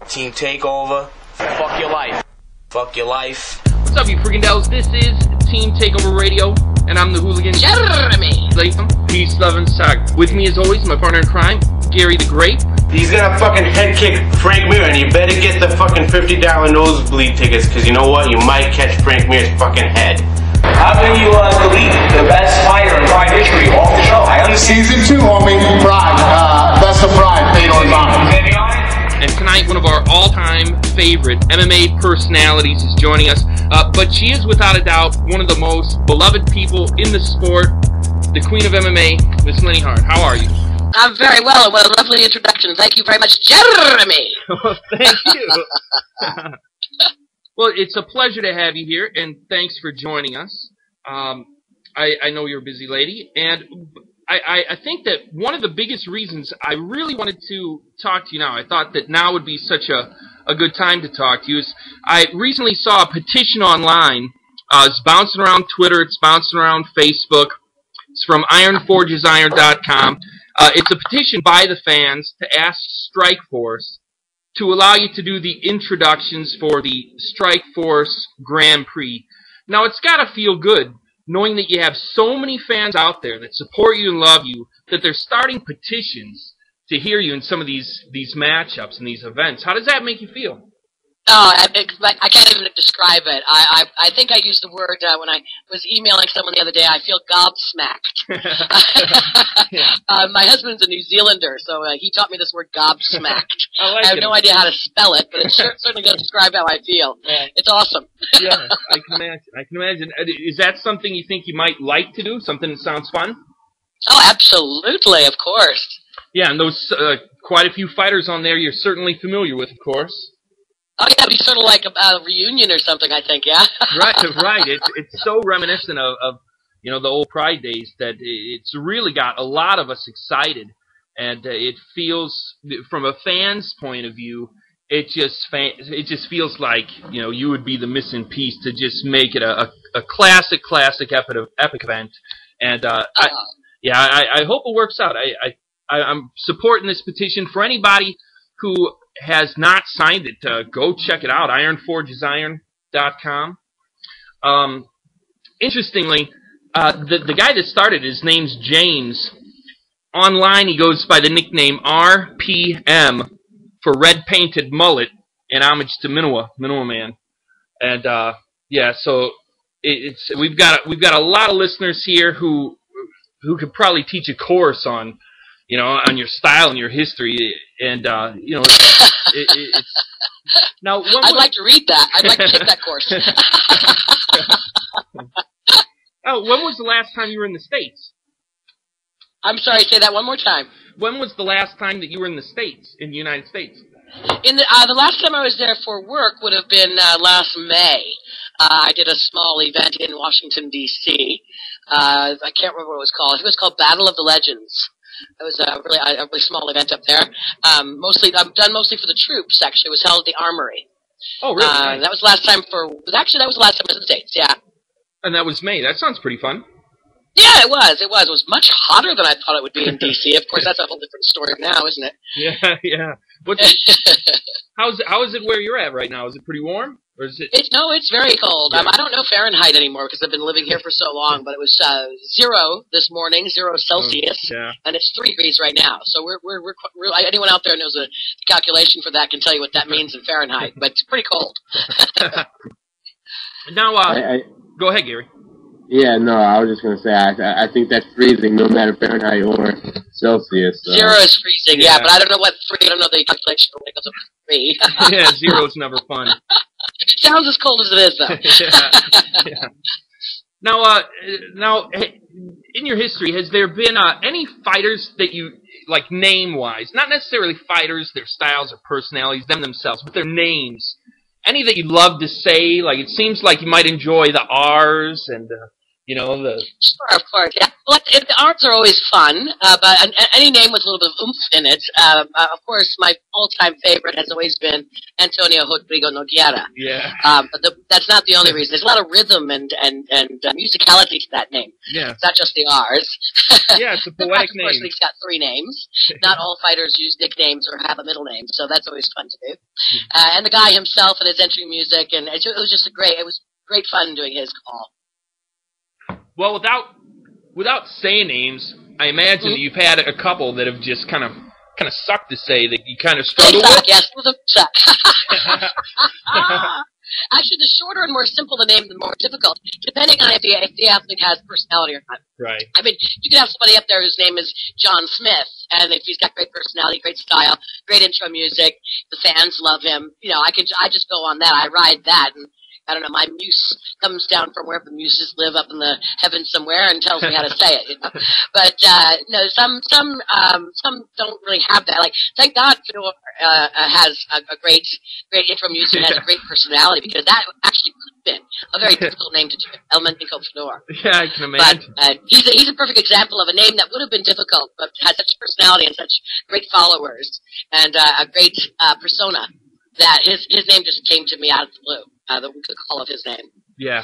Team Takeover. Fuck your life. Fuck your life. What's up, you freaking devils? This is Team Takeover Radio, and I'm the hooligan, Jeremy Latham. Peace, love, and sack. With me, as always, my partner in crime, Gary the Grape. He's gonna fucking head kick Frank Mir, and you better get the fucking $50 nosebleed tickets, because you know what? You might catch Frank Mir's fucking head. How can you delete the best fighter in Pride history off the show? I understand. Season 2, homie. Pride. Best of Pride. Paid on mine. And tonight, one of our all-time favorite MMA personalities is joining us. But she is, without a doubt, one of the most beloved people in the sport, the queen of MMA, Miss Lenne Hardt. How are you? I'm very well, and what a lovely introduction. Thank you very much, Jeremy. Well, thank you. Well, it's a pleasure to have you here, and thanks for joining us. I know you're a busy lady, and I think that one of the biggest reasons I really wanted to talk to you now, I thought that now would be such a good time to talk to you, is I recently saw a petition online. It's bouncing around Twitter, it's bouncing around Facebook. It's from ironforgesiron.com. It's a petition by the fans to ask Strikeforce to allow you to do the introductions for the Strikeforce Grand Prix. Now, it's got to feel good knowing that you have so many fans out there that support you and love you, that they're starting petitions to hear you in some of these matchups and these events. How does that make you feel? Oh, I can't even describe it. I think I used the word when I was emailing someone the other day. I feel gobsmacked. Yeah. My husband's a New Zealander, so he taught me this word gobsmacked. I have it. no idea how to spell it, but it certainly does describe how I feel. Yeah. It's awesome. Yeah, I can imagine. Is that something you think you might like to do? Something that sounds fun? Oh, absolutely, of course. Yeah, and those quite a few fighters on there you're certainly familiar with, of course. Oh, yeah, it'd be sort of like a reunion or something, I think, yeah? Right. It's so reminiscent of the old Pride days that it's really got a lot of us excited. And it feels, from a fan's point of view, it just feels like, you would be the missing piece to just make it a classic epic event. And I hope it works out. I'm supporting this petition. For anybody who has not signed it, go check it out, ironforgesiron.com. Interestingly, the guy that started, his name's James. Online, he goes by the nickname RPM for Red Painted Mullet, in homage to Minowa Man. And so we've got a lot of listeners here who could probably teach a course on your style and your history, and it's now. I'd like to read that. I'd like to take that course. Oh, when was the last time you were in the States? I'm sorry, say that one more time. When was the last time that you were in the United States? The last time I was there for work would have been last May. I did a small event in Washington, D.C. I can't remember what it was called. It was called Battle of the Legends. It was a really small event up there. I'm done mostly for the troops. Actually, it was held at the Armory. Oh, really? Nice. That was the last time that was the last time I was in the States. Yeah. And that was May. That sounds pretty fun. Yeah, it was. It was much hotter than I thought it would be in D.C. Of course, that's a whole different story now, isn't it? Yeah. How is it where you're at right now? Is it pretty warm? Or is it? No, it's very cold. Yeah. I don't know Fahrenheit anymore because I've been living here for so long, but it was 0 this morning, 0 Celsius, and it's 3 degrees right now. So we're anyone out there knows the calculation for that can tell you what that means in Fahrenheit, but it's pretty cold. Now, go ahead, Gary. Yeah, no, I was just going to say, I think that's freezing no matter Fahrenheit or Celsius. So. 0 is freezing, yeah, but I don't know what 3, I don't know the calculation when it goes up to 3. Yeah, 0 is never fun. Sounds as cold as it is, though. Yeah. Now, in your history, has there been any fighters that you, like name-wise, not necessarily fighters, their styles or personalities, them themselves, but their names, any that you'd love to say? Like, it seems like you might enjoy the R's and You know, the... Sure, of course, yeah. Well, the arts are always fun, but any name with a little bit of oomph in it. Of course, my all-time favorite has always been Antonio Rodrigo Nogueira. Yeah. But that's not the only reason. There's a lot of rhythm and musicality to that name. Yeah. It's not just the R's. Yeah, it's a poetic name. Of course, he's got 3 names. Not all fighters use nicknames or have a middle name, so that's always fun to do. And the guy himself and his entry music, and it was just it was great fun doing his call. Well, without saying names, I imagine that you've had a couple that have just kind of sucked to say that you kind of struggle with. Yes, with a suck. Actually, the shorter and more simple the name, the more difficult, depending on if the athlete has personality or not. Right. I mean, you could have somebody up there whose name is John Smith, and if he's got great personality, great style, great intro music, the fans love him. You know, I just go on that. I ride that, and I don't know, my muse comes down from wherever the muses live up in the heavens somewhere and tells me how to say it, you know. But, no, some don't really have that. Like, thank God Fedor, has a great intro music and has a great personality, because that actually could have been a very difficult name to do. Elmeniko Fedor. Yeah, I can imagine. But, he's a perfect example of a name that would have been difficult, but has such personality and such great followers and, a great, persona that his name just came to me out of the blue. The call of his name. Yeah,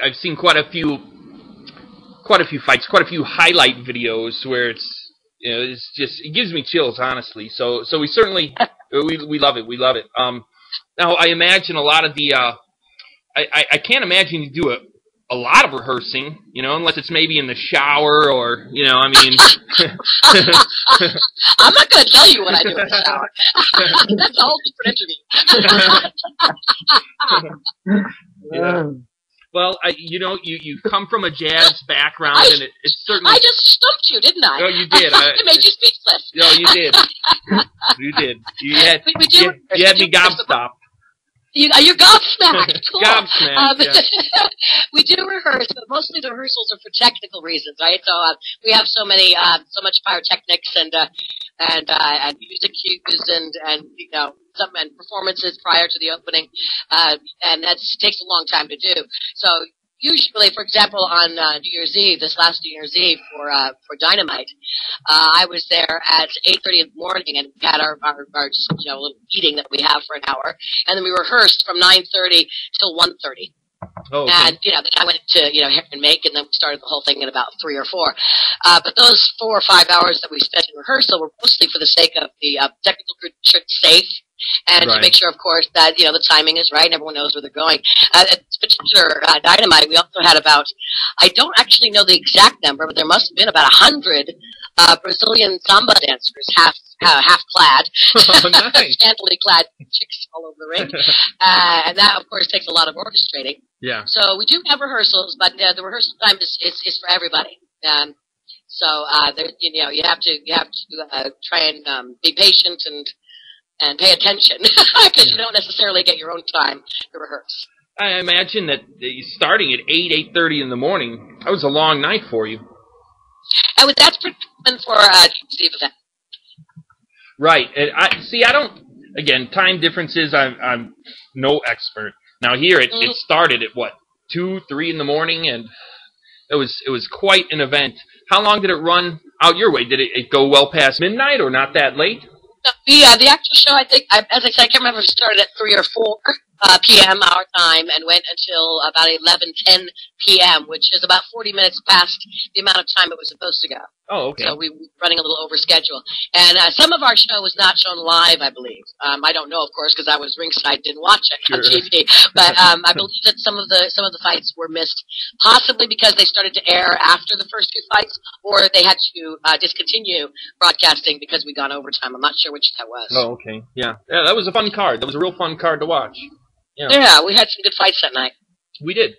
I've seen quite a few fights, quite a few highlight videos where it's just, it gives me chills, honestly. So we certainly we love it. Now I imagine a lot of the I can't imagine you do a lot of rehearsing, you know, unless it's maybe in the shower or, you know, I mean. I'm not going to tell you what I do in the shower. That's a whole different interview. Yeah. Well, you come from a jazz background, and it's certainly. I just stumped you, didn't I? No, you did. I made you speechless. No, you did. You did. You had me gobstopped. You're gobsmacked. Cool. Gobsmacked, yeah. We do rehearse, but mostly the rehearsals are for technical reasons, right? So we have so much pyrotechnics and music cues and you know, and performances prior to the opening, and that takes a long time to do. So usually, for example, on New Year's Eve, this last New Year's Eve for Dynamite, I was there at 8:30 in the morning, and we had our just, you know, little meeting that we have for an hour, and then we rehearsed from 9:30 till 1:30. Oh, okay. And, you know, then I went to, you know, hair and make, and then we started the whole thing in about 3 or 4. But those 4 or 5 hours that we spent in rehearsal were mostly for the sake of the technical crew to ensure it's safe, and to make sure, of course, that, you know, the timing is right and everyone knows where they're going. At this particular Dynamite, we also had about, I don't actually know the exact number, but there must have been about 100 Brazilian samba dancers, half clad, nice. scantily clad chicks all over the ring, and that, of course, takes a lot of orchestrating. Yeah. So we do have rehearsals, but the rehearsal time is for everybody. So there, you know, you have to try and be patient and pay attention, because you don't necessarily get your own time to rehearse. I imagine that starting at 8:30 in the morning, that was a long night for you. That's pretty common for Steve event. Right. And I don't. Again, time differences. I'm no expert. Now here it started at what, 2, 3 in the morning, and it was quite an event. How long did it run out your way? Did it go well past midnight or not that late? The actual show, I think, as I said, I can't remember if it started at 3 or 4 p.m. our time and went until about 11:10 p.m., which is about 40 minutes past the amount of time it was supposed to go. Oh, okay. So we were running a little over schedule. And some of our show was not shown live, I believe. I don't know, of course, because I was ringside, didn't watch it on TV. But I believe that some of the fights were missed, possibly because they started to air after the first 2 fights, or they had to discontinue broadcasting because we gone overtime. I'm not sure which that was. Oh, okay. Yeah, that was a fun card. That was a real fun card to watch. Yeah, we had some good fights that night. We did.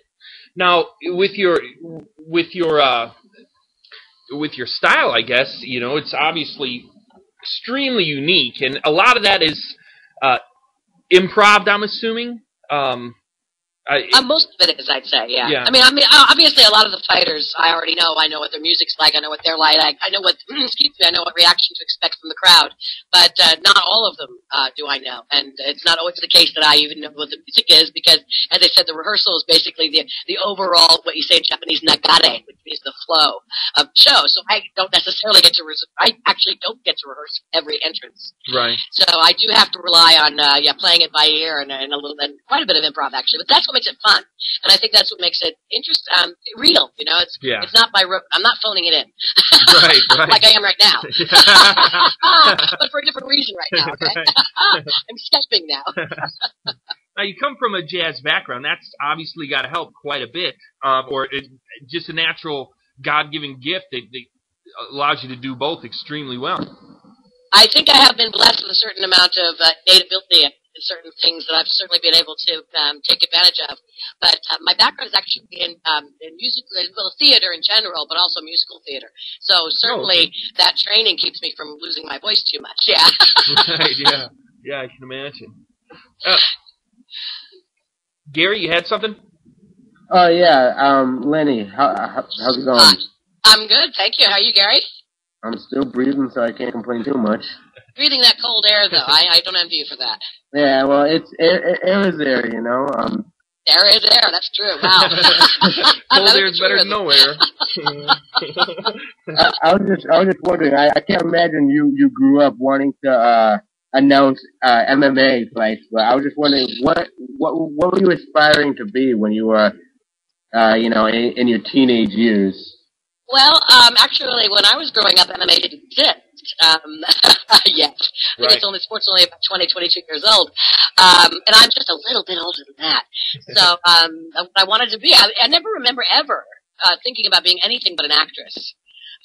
Now, with your style, I guess, you know, it's obviously extremely unique, and a lot of that is improv, I'm assuming. Most of it is, I'd say, yeah. Yeah. I mean, obviously, a lot of the fighters I already know. I know what their music's like. I know what they're like. I know what I know what reaction to expect from the crowd. But not all of them do I know, and it's not always the case that I even know what the music is because, as I said, the rehearsal is basically the overall what you say in Japanese nagare, which means the flow of the show. So I don't necessarily get to. I actually don't get to rehearse every entrance. Right. So I do have to rely on playing it by ear and a little and quite a bit of improv actually. But that's what makes it fun, and I think that's what makes it interesting, real. You know, it's not I'm not phoning it in, right. like I am right now, but for a different reason right now. Okay, right. I'm stepping now. Now you come from a jazz background. That's obviously got to help quite a bit, or just a natural God-given gift that allows you to do both extremely well. I think I have been blessed with a certain amount of innate ability in certain things that I've certainly been able to take advantage of. But my background is actually in musical, well, theater in general, but also musical theater. So certainly that training keeps me from losing my voice too much. Yeah. Right. Yeah. I can imagine. Gary, you had something? Oh yeah, Lenny, how's it going? I'm good, thank you. How are you, Gary? I'm still breathing, so I can't complain too much. Breathing that cold air, though, I don't envy you for that. Yeah, well, it's air is there, you know. Air is air. That's true. Wow. Cold air is better than no air. I was just wondering. I can't imagine you grew up wanting to announce MMA fights, but I was just wondering what were you aspiring to be when you were, in your teenage years? Well, actually, when I was growing up, MMA didn't exist yet. I think sports only about 22 years old. And I'm just a little bit older than that. So what I wanted to be, I never remember ever thinking about being anything but an actress.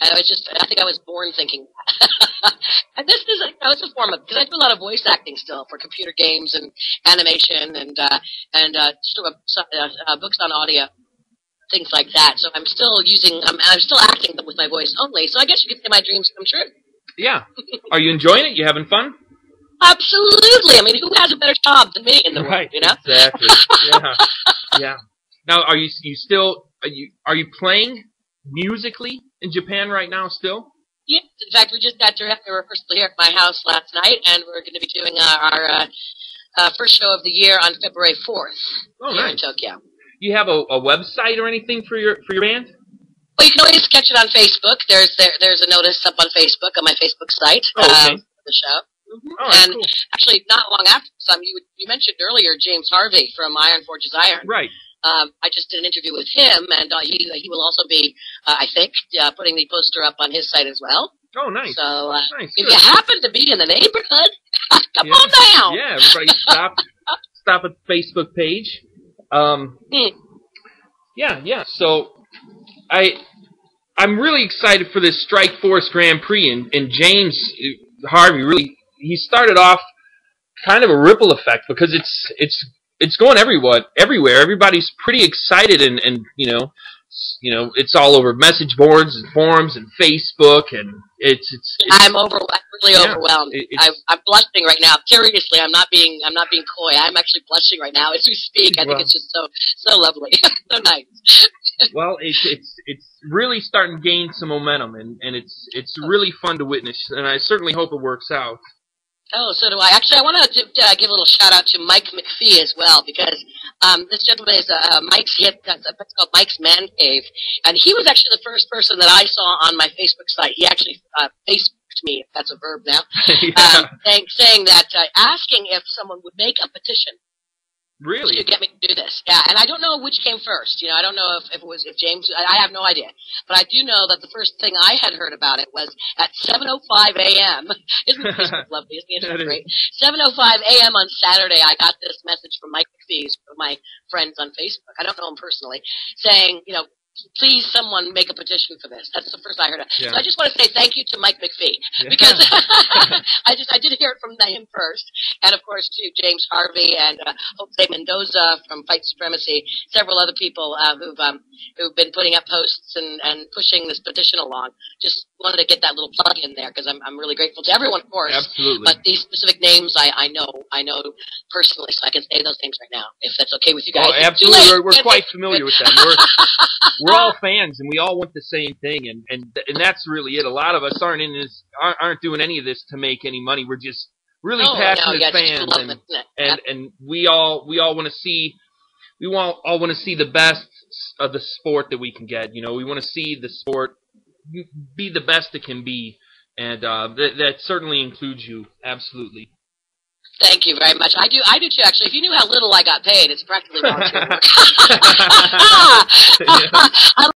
I think I was born thinking that. And this is, it's a form of, because I do a lot of voice acting still for computer games and animation and books on audio. Things like that. So I'm still I'm still acting with my voice only. So I guess you could say my dreams come true. Yeah. Are you enjoying it? You having fun? Absolutely. I mean, who has a better job than me in the world, you know? Exactly. Yeah. Now, are you playing musically in Japan right now still? Yes. In fact, we just got to have a rehearsal here at my house last night, and we're going to be doing our first show of the year on February 4th here in Tokyo. Do you have a website or anything for your band? Well, you can always catch it on Facebook. There's a notice up on Facebook on my Facebook site for the show. Mm-hmm. And actually, not long after you mentioned earlier James Harvey from Iron Forges Iron. Right. I just did an interview with him, and he will also be, I think, putting the poster up on his site as well. Oh, nice. So if you happen to be in the neighborhood, come on down. Yeah, everybody stop at the Facebook page. Yeah. So I'm really excited for this Strike Force Grand Prix, and James Harvey he started off kind of a ripple effect because it's going everywhere. Everybody's pretty excited, and it's all over message boards and forums and Facebook, and it's I'm really overwhelmed. I'm blushing right now. Seriously, I'm not being coy. I'm actually blushing right now as we speak. I think it's just so lovely, so nice. Well, it's really starting to gain some momentum, and it's really fun to witness, and I certainly hope it works out. Oh, so do I. Actually, I want to give a little shout-out to Mike McPhee as well, because this gentleman is it's called Mike's Man Cave, and he was actually the first person that I saw on my Facebook site. He actually Facebooked me, if that's a verb now, saying that, asking if someone would make a petition. Really? To get me to do this. Yeah, and I don't know which came first. I don't know if James, I have no idea. But I do know that the first thing I had heard about it was at 7:05 a.m. Isn't this lovely? Isn't it great? 7:05 a.m. on Saturday, I got this message from Mike McPhee, one of my friends on Facebook. I don't know him personally, saying, please someone make a petition for this. That's the first I heard of. Yeah. So I just want to say thank you to Mike McPhee, because I did hear it from him first. And of course to James Harvey and Jose Mendoza from Fight Supremacy, several other people who've been putting up posts and pushing this petition along. Just wanted to get that little plug in there because I'm really grateful to everyone, of course. Absolutely. But these specific names I know personally, so I can say those things right now if that's okay with you guys. Oh, absolutely. We're quite familiar with them. We're all fans, and we all want the same thing, and that's really it. A lot of us aren't doing any of this to make any money. We're just really passionate fans, and we all want to see. We all want to see the best of the sport that we can get. You know, we want to see the sport be the best it can be, and that certainly includes you. Absolutely. Thank you very much. I do too, actually. If you knew how little I got paid, it's practically volunteer work.